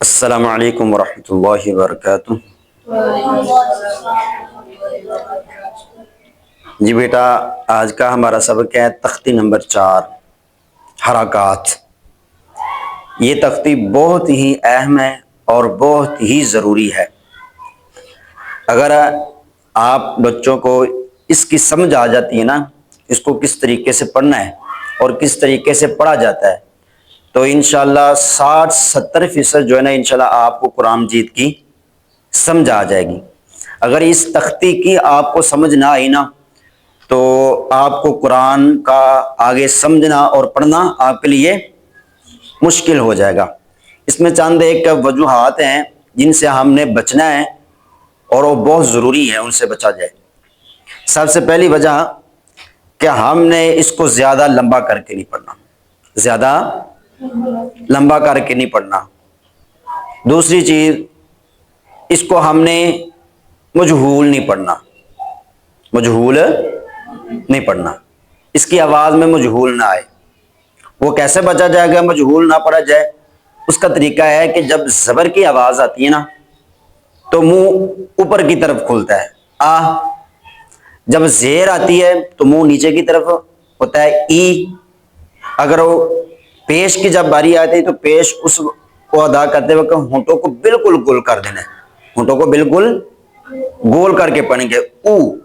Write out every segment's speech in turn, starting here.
अस्सलामु अलैकुम वरहमतुल्लाहि वबरकातुह। जी बेटा, आज का हमारा सबक है तख्ती नंबर 4, हरकात। ये तख्ती बहुत ही अहम है और बहुत ही ज़रूरी है। अगर आप बच्चों को इसकी समझ आ जाती है ना, इसको किस तरीके से पढ़ना है और किस तरीके से पढ़ा जाता है, तो इंशाल्लाह 60-70% जो है ना, इंशाल्लाह आपको कुरान मजीद की समझ आ जाएगी। अगर इस तख्ती की आपको समझ ना आई ना, तो आपको कुरान का आगे समझना और पढ़ना आपके लिए मुश्किल हो जाएगा। इसमें चंद एक वजूहात हैं जिनसे हमने बचना है और वो बहुत ज़रूरी है उनसे बचा जाए। सबसे पहली वजह कि हमने इसको ज़्यादा लंबा करके नहीं पढ़ना, ज़्यादा लंबा करके नहीं पढ़ना। दूसरी चीज़, इसको हमने मजहूल नहीं पढ़ना, मजहूल नहीं पढ़ना, इसकी आवाज़ में मजहूल ना आए। वो कैसे बचा जाएगा मजहूल ना पढ़ा जाए? उसका तरीका है कि जब ज़बर की आवाज़ आती है ना, तो मुंह ऊपर की तरफ खुलता है, आ। जब ज़ेर आती है तो मुंह नीचे की तरफ होता है, ई। अगर वो पेश की जब बारी आती है तो पेश उसको अदा करते वक्त होंठों को बिल्कुल गोल कर देना है, होंठों को बिल्कुल गोल करके पढ़ेंगे, ऊ।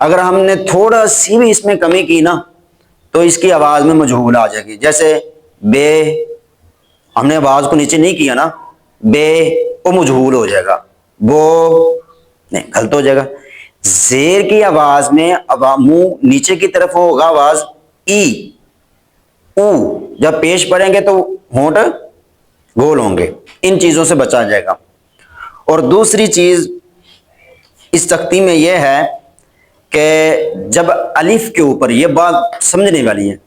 अगर हमने थोड़ा सी भी इसमें कमी की ना, तो इसकी आवाज़ में मजहूल आ जाएगी। जैसे बे, हमने आवाज़ को नीचे नहीं किया ना, बे, वो मजहूल हो जाएगा। बो, नहीं, गलत हो जाएगा। जेर की आवाज़ में मुंह नीचे की तरफ होगा आवाज़, ई। ऊ जब पेश पढ़ेंगे तो होंठ गोल होंगे। इन चीज़ों से बचा जाएगा। और दूसरी चीज़ इस तख्ती में यह है कि जब अलिफ के ऊपर, यह बात समझने वाली है,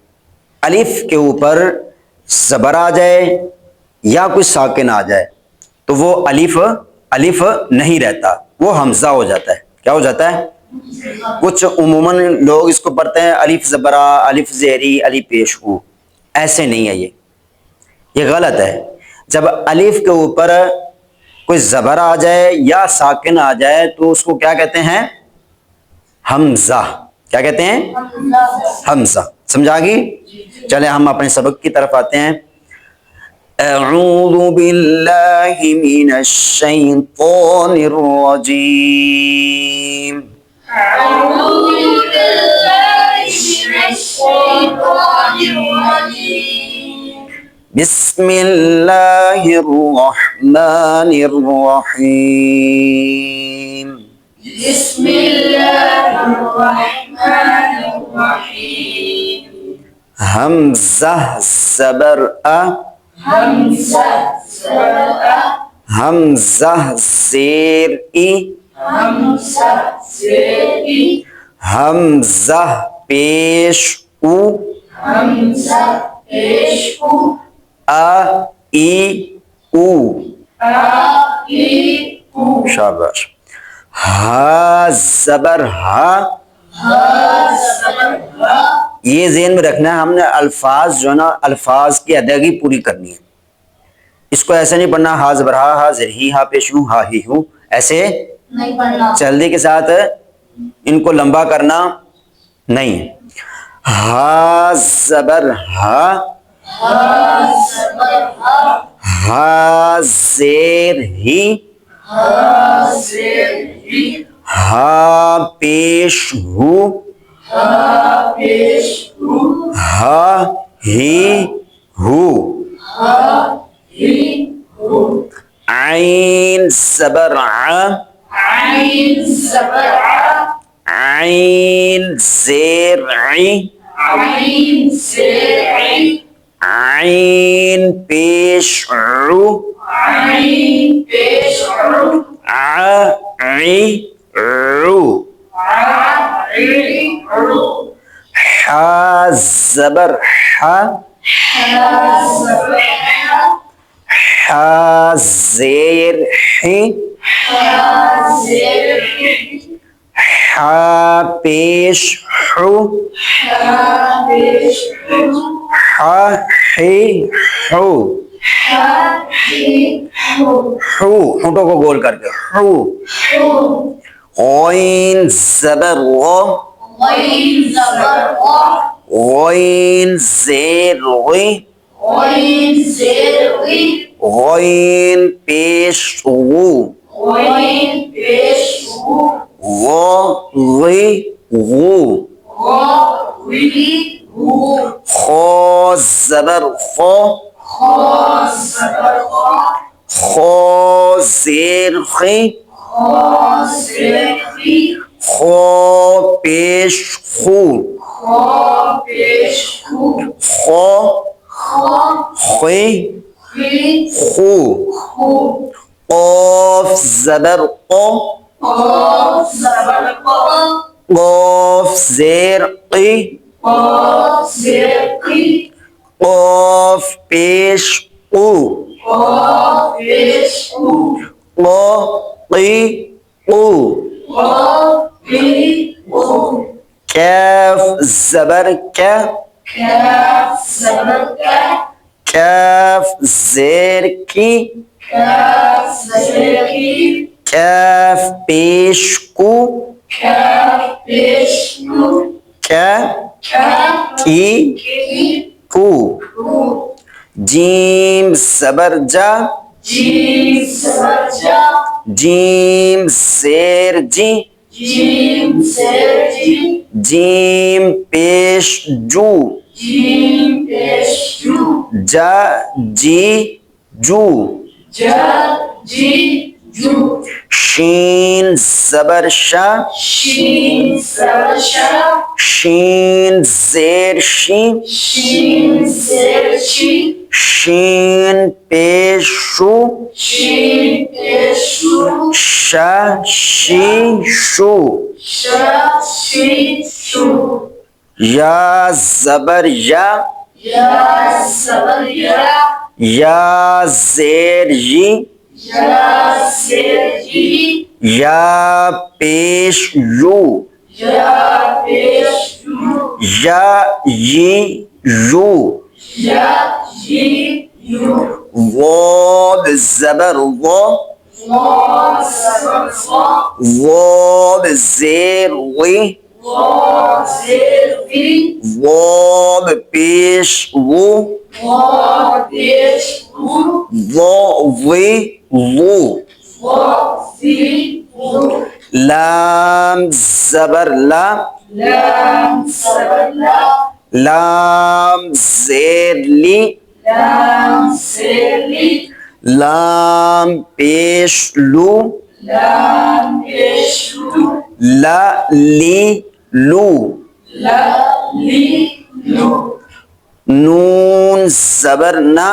अलिफ के ऊपर ज़बर आ जाए या कोई साकिन आ जाए, तो वो अलिफ अलिफ नहीं रहता, वो हमजा हो जाता है। क्या हो जाता है? कुछ उमूमन लोग इसको पढ़ते हैं अलिफ ज़बरा, अलिफ ज़ेरी, अलिफ पेश ऊ। ऐसे नहीं है, ये गलत है। जब अलिफ के ऊपर कोई ज़बर आ जाए या साकिन आ जाए तो उसको क्या कहते हैं? हमजा। क्या कहते हैं? हमजा। समझा गई? चले हम अपने सबक की तरफ आते हैं। अऊज़ु बिल्लाहि मिनश शैतानिर रजीम। अऊज़ु बिल्लाहि मिनश शैतानिर रजीम। बिस्मिल्लाहिर रहमानिर रहीम। बिस्मिल्लाहिर्रहमानिर्रहीम। हमज़ा ज़बर अ, हमज़ा ज़बर अ। हमज़ा ज़ेर ई, हमज़ा ज़ेर ई। हमज़ा पेश ऊ, हमज़ा पेश ऊ। आ ई ऊ, आ ई ऊ। शाबाश। हा ज़बर हा, ये ज़हन में रखना है, हमने अल्फाज जो है ना, अल्फाज की अदायगी पूरी करनी है। इसको ऐसे नहीं पढ़ना हा ज़बर हा ज़ेर ही, हा पेश हूँ, हा ही हूँ, ऐसे नहीं पढ़ना। जल्दी के साथ इनको लंबा करना नहीं। हा ज़बर हा, हा ज़ेर ही, हा पेश हूँ, हा ही हूँ। आइन ज़बर आ, आइन ज़ेर ई, आइन पेश ऊ, आ ई ऊ। हा ज़बर हा, हा ज़ेर ही, हा पेश हूँ, हा ही हूँ। हू, होंठों को गोल करके हू। गौन ज़बर गौ, गौन ज़ेर ग़ी, गौन पेश गू, गौ ग़ी गू। खौ ज़बर खौ, खौ ज़ेर ख़ी, खौ पेश खू, खौ ख़ी खू। क़ाफ ज़बर क़ौ, क़ाफ ज़ेर क़ी, क़ाफ पेश क़ू, क़ क़ी क़ू। कैफ ज़बर कै, कैफ ज़ेर की, कैफ पेश कू, कै की कू। जीम ज़बर जा, जीम ज़ेर जी, जीम पेश जू, जा जी जू। शीन ज़बर शा, शीन ज़ेर शी, शीन पेश शू, शा शी शू। या ज़बर या, या ज़ेर जी, या पेश यू, या ये यू। वाद ज़बर वो, वाद ज़ेर वी, वाद पेश वो, वो वे वो। लाम ज़बर ला, लाम ज़ेर ली, लाम पेश लू, ला ली लू। नून ज़बर ना,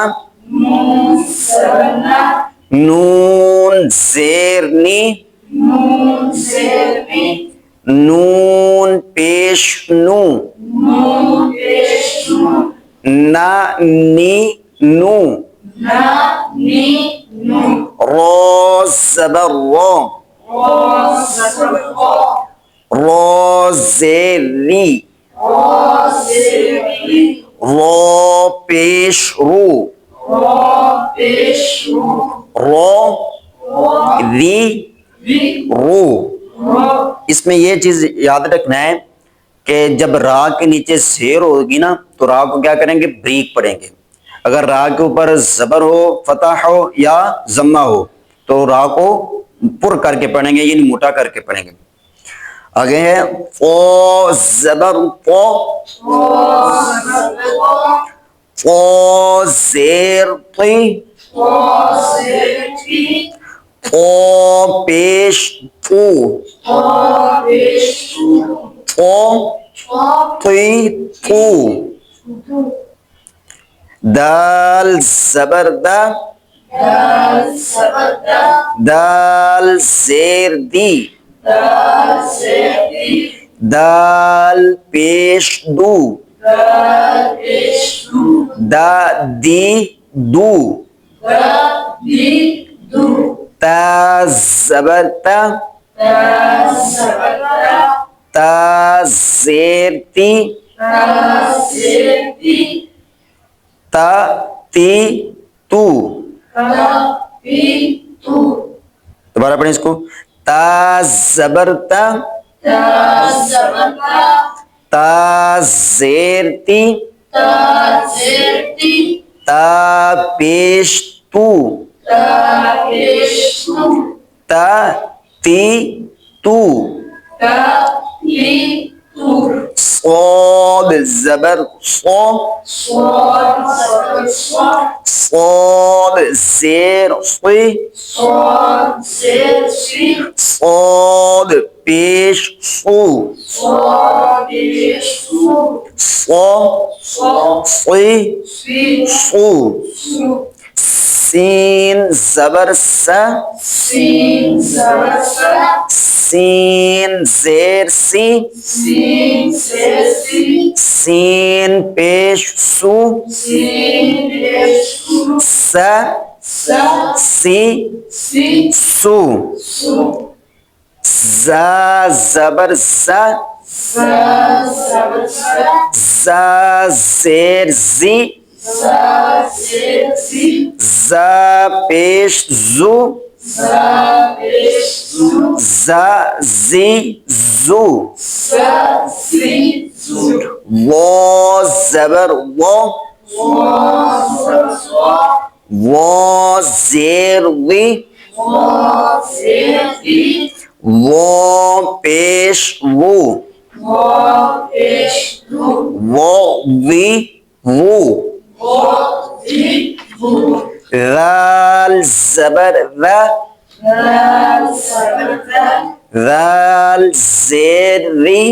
नून ज़ेर नी, नून पेश नू, ना नी नू। रो ज़बर रो, रो ज़ेर री, रो पेश रू, रो री रू। इसमें यह चीज याद रखना है कि जब रा के नीचे शेर होगी ना तो रा को क्या करेंगे, ब्रीक पढ़ेंगे। अगर रा के ऊपर जबर हो, फतह हो या जम्मा हो तो रा को पुर करके पढ़ेंगे, यानी मोटा करके पढ़ेंगे। आगे है ओ जबर ओ, ज़ेर ती, ओ पेश फू, ओ ती फू। दाल ज़बर दा, दाल ज़ेर दी, दाल पेश दू, दा दी दू। ता ज़बर ता, ता ज़ेर ती, ता ती तू। दोबारा पढ़ें इसको। ता ज़बर ता, ता ज़ेर ती, ता पेश तू, ता ती तू, صاد ज़बर صا, صاد ज़ेर صी, صاد पेश सू, صا صی सू, सीन ज़बर सा, सीन ज़ेर सी, सीन पेश सू, सा सी सू, जा ज़बर ज़ा, जा ज़ेर ज़ी, जा पेश जू, जा जी जू, वो ज़बर वो, वो ज़ेर वी, वो पेश वो, वो वी वो, राल ज़बर रा, राल ज़ेर री,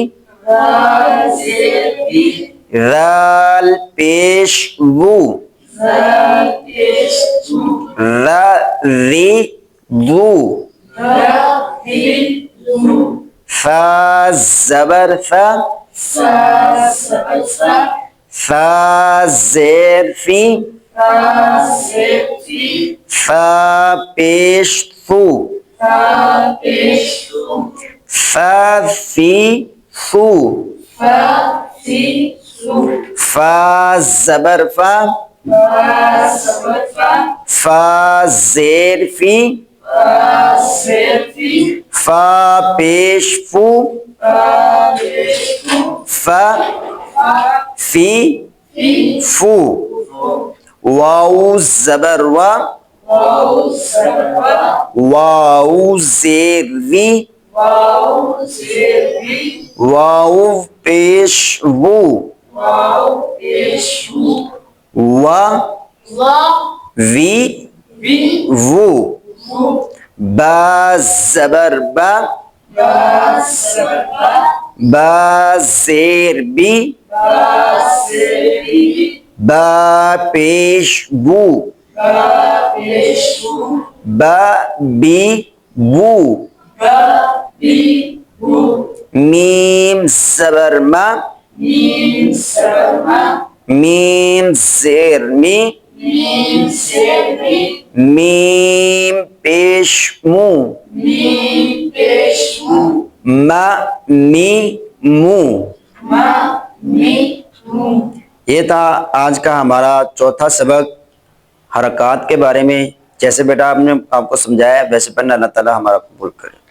राल पेश वू, रा री वू, फा ज़बर फा, फा ज़ेर फी, फा पेश फू, फा फी फू, फा ज़बर फा, फा ज़ेर फी, फा पेश फू, फा फी फू, वाऊ ज़बर वा, वाऊ ज़ेर वी, वाऊ पेश वू, वा वी वू, बा ज़बर बा, बा ज़ेर बी, बा पेश बू, बा बी बू, मीम ज़बर मा, मीम ज़ेर मी, मीम पेश मू, मा मी मू। ये था आज का हमारा चौथा सबक हरकत के बारे में। जैसे बेटा आपने आपको समझाया वैसे पढ़ना, अल्लाह ताला हमारा कबूल करे।